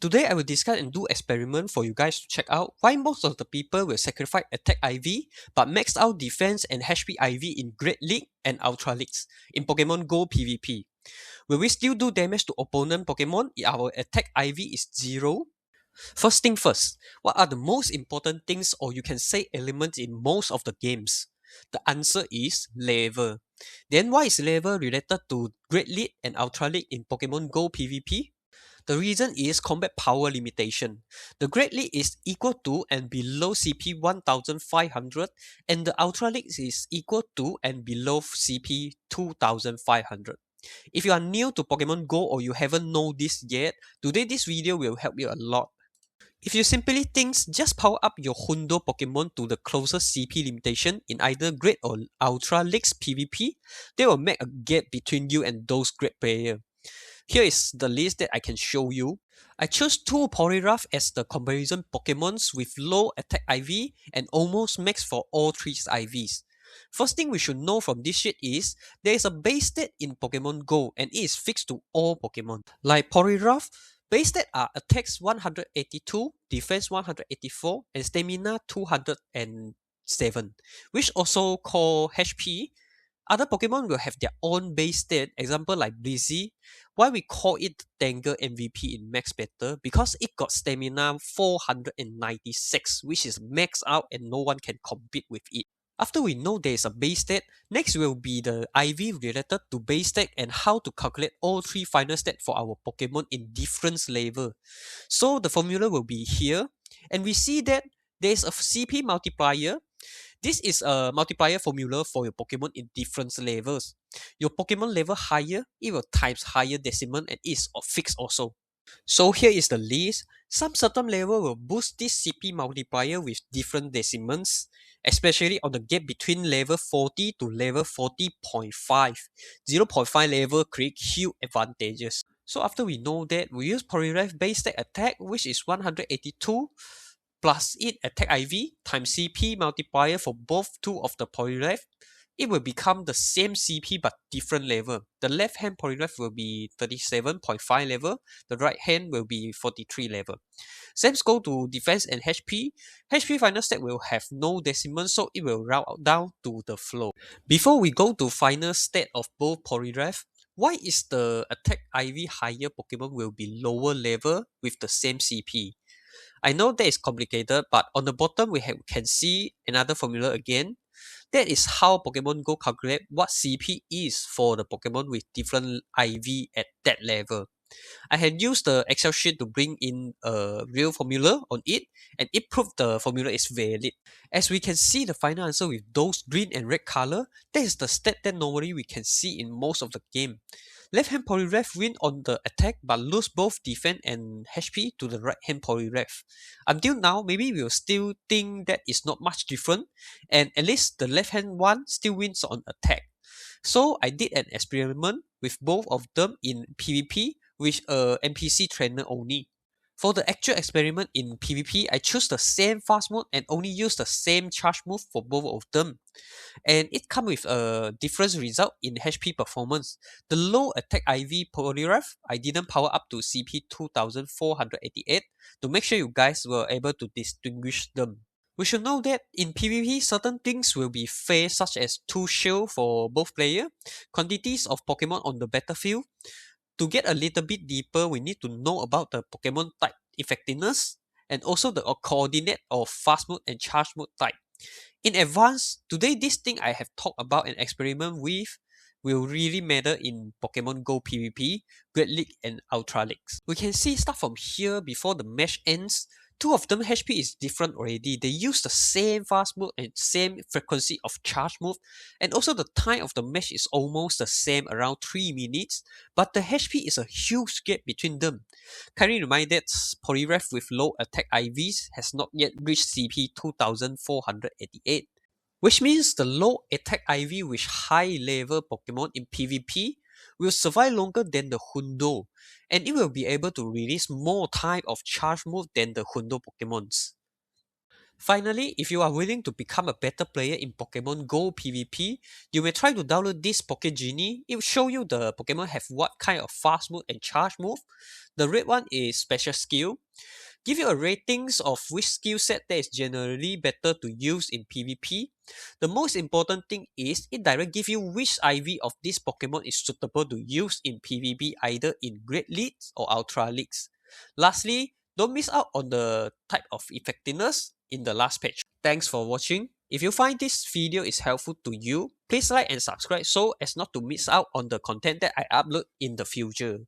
Today I will discuss and do experiment for you guys to check out why most of the people will sacrifice attack IV but max out defense and HP IV in Great League and Ultra Leagues in Pokemon Go PvP. Will we still do damage to opponent Pokemon if our attack IV is 0? First thing first, what are the most important things or you can say elements in most of the games? The answer is level. Then why is level related to Great League and Ultra League in Pokemon Go PvP? The reason is combat power limitation. The Great League is equal to and below CP 1500 and the Ultra League is equal to and below CP 2500. If you are new to Pokemon Go or you haven't know this yet, today this video will help you a lot. If you simply think just power up your Hundo Pokemon to the closest CP limitation in either Great or Ultra Leagues PvP, they will make a gap between you and those great players. Here is the list that I can show you. I chose 2 Poliwrath as the comparison Pokemons with low attack IV and almost max for all 3 IVs. First thing we should know from this shit is, there is a base stat in Pokemon Go and it is fixed to all Pokemon. Like Poliwrath, base stat are attacks 182, defense 184 and stamina 207, which also called HP. Other Pokemon will have their own base stat, example like Blizzy. Why we call it Tanger MVP in Max Battle? Because it got stamina 496, which is max out and no one can compete with it. After we know there is a base stat, next will be the IV related to base stat and how to calculate all 3 final stats for our Pokemon in different level. So the formula will be here, and we see that there is a CP multiplier. This is a multiplier formula for your Pokemon in different levels. Your Pokemon level higher, it will times higher decimal and is fixed also. So here is the list. Some certain level will boost this CP multiplier with different decimals, especially on the gap between level 40 to level 40.5. 0.5 level create huge advantages. So after we know that, we use Poliwrath base stat attack, which is 182 plus it attack IV times CP multiplier for both 2 of the Poliwrath. It will become the same CP but different level. The left hand Poliwrath will be 37.5 level, the right hand will be 43 level. Same go to defense and HP. HP final stat will have no decimal, so it will round down to the flow. Before we go to final stat of both Poliwrath, why is the attack IV higher Pokemon will be lower level with the same CP? I know that is complicated, but on the bottom we can see another formula again. That is how Pokemon Go calculate what CP is for the Pokemon with different IV at that level. I had used the Excel sheet to bring in a real formula on it, and it proved the formula is valid. As we can see the final answer with those green and red color, that is the stat that normally we can see in most of the game. Left hand Poliwrath win on the attack but lose both defense and HP to the right hand Poliwrath. Until now, maybe we'll still think that is not much different, and at least the left hand one still wins on attack. So I did an experiment with both of them in PvP with a NPC trainer only. For the actual experiment in PvP, I chose the same fast mode and only use the same charge move for both of them. And it comes with a different result in HP performance. The low attack IV Poliwrath, I didn't power up to CP 2488 to make sure you guys were able to distinguish them. We should know that in PvP, certain things will be fair, such as 2 shield for both players, quantities of Pokemon on the battlefield. To get a little bit deeper, we need to know about the Pokemon type effectiveness and also the coordinate of fast mode and charge mode type. In advance, today this thing I have talked about and experiment with will really matter in Pokemon Go PvP, Great League and Ultra Leagues. We can see start from here before the match ends. 2 of them HP is different already. They use the same fast move and same frequency of charge move, and also the time of the match is almost the same, around 3 minutes, but the HP is a huge gap between them. Kindly remind that Poliwrath with low attack IVs has not yet reached CP 2488, which means the low attack IV with high level Pokemon in PvP will survive longer than the Hundo, and it will be able to release more type of charge move than the Hundo Pokemons. Finally, if you are willing to become a better player in Pokemon Go PvP, you may try to download this Poké Genie. It will show you the Pokemon have what kind of fast move and charge move. The red one is special skill. Give you a ratings of which skill set that is generally better to use in PvP. The most important thing is it directly give you which IV of this Pokemon is suitable to use in PvP either in Great Leagues or Ultra Leagues. Lastly, don't miss out on the type of effectiveness in the last page. Thanks for watching. If you find this video is helpful to you, please like and subscribe so as not to miss out on the content that I upload in the future.